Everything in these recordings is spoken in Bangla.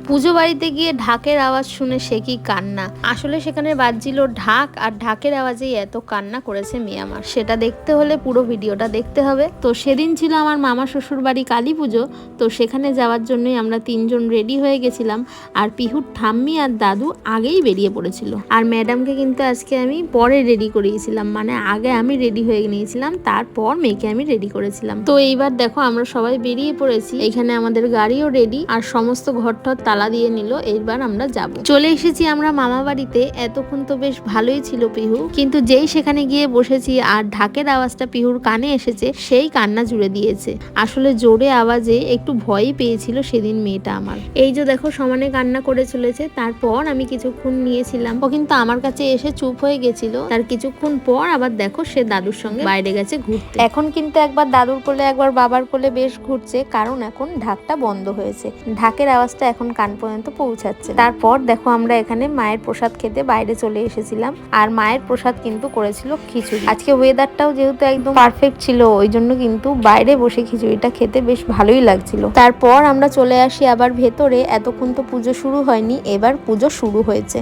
পুজো বাড়িতে গিয়ে ঢাকের আওয়াজ শুনে সে কি কান্না। আসলে সেখানে বাজছিল ঢাক, আর ঢাকের আওয়াজেই এত কান্না করেছে মেয়ে আমার। সেটা দেখতে হলে পুরো ভিডিওটা দেখতে হবে। তো সেদিন ছিল আমার মামা শ্বশুর বাড়ি কালী পুজো। তো সেখানে যাওয়ার জন্যই আমরা তিনজন রেডি হয়ে গেছিলাম, আর পিহুর ঠাম্মি আর দাদু আগেই বেরিয়ে পড়েছিল। আর ম্যাডামকে কিন্তু আজকে আমি পরে রেডি করিয়েছিলাম, মানে আগে আমি রেডি হয়ে নিয়েছিলাম, তারপর মেয়েকে আমি রেডি করেছিলাম। তো এইবার দেখো আমরা সবাই বেরিয়ে পড়েছি। এখানে আমাদের গাড়িও রেডি, আর সমস্ত ঘরটর তালা দিয়ে নিল। এইবার আমরা যাব। চলে এসেছি আমরা মামা বাড়িতে। এতক্ষণ তো বেশ ভালোই ছিল পিহু, কিন্তু যেই সেখানে গিয়ে বসেছি আর ঢাকের আওয়াজটা পিহুর কানে এসেছে, সেই কান্না জুড়ে দিয়েছে। আসলে জোরে আওয়াজে একটু ভয়ই পেয়েছিল সেদিন মেয়েটা আমার। এই যে দেখো সমানে কান্না করে চলেছে। তারপর আমি কিছুক্ষণ নিয়েছিলাম, ও কিন্তু আমার কাছে এসে চুপ হয়ে গেছিল। তার কিছুক্ষণ পর আবার দেখো সে দাদুর সঙ্গে বাইরে গেছে ঘুরতে। এখন কিন্তু একবার দাদুর কোলে একবার বাবার কোলে বেশ ঘুরছে, কারণ এখন ঢাকটা বন্ধ হয়েছে। ঢাকের আওয়াজটা এখন কান পর্যন্ত পৌঁছাচ্ছে। তারপর দেখো আমরা এখানে মায়ের প্রসাদ খেতে বাইরে চলে এসেছিলাম, আর মায়ের প্রসাদ কিন্তু করেছিল খিচুড়ি। আজকে ওয়েদারটাও যেহেতু একদম পারফেক্ট ছিল, ওই জন্য কিন্তু বাইরে বসে খিচুড়িটা খেতে বেশ ভালোই লাগছিল। তারপর আমরা চলে আসি আবার ভেতরে। এতক্ষণ তো পুজো শুরু হয়নি, এবার পুজো শুরু হয়েছে।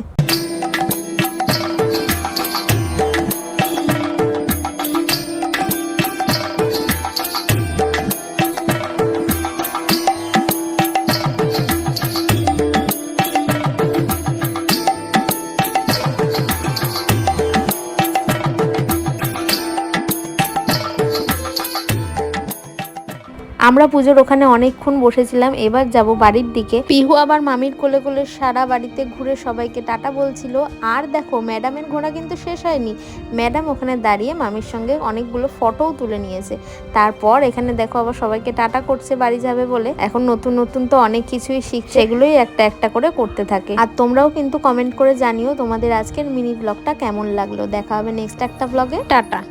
আমরা পুজোর ওখানে অনেকক্ষণ বসেছিলাম। এবার যাব বাড়ির দিকে। পিহু আবার মামির কোলে কোলে সারা বাড়িতে ঘুরে সবাইকে টাটা বলছিল। আর দেখো ম্যাডামের ঘোরা কিন্তু শেষ হয়নি। ম্যাডাম ওখানে দাঁড়িয়ে মামির সঙ্গে অনেকগুলো ফটোও তুলে নিয়েছে। তারপর এখানে দেখো আবার সবাইকে টাটা করছে বাড়ি যাবে বলে। এখন নতুন নতুন তো অনেক কিছুই শিখছে, সেগুলোই একটা একটা করে করতে থাকে। আর তোমরাও কিন্তু কমেন্ট করে জানিও তোমাদের আজকের মিনি ব্লগটা কেমন লাগলো। দেখা হবে নেক্সট একটা ব্লগে। টাটা।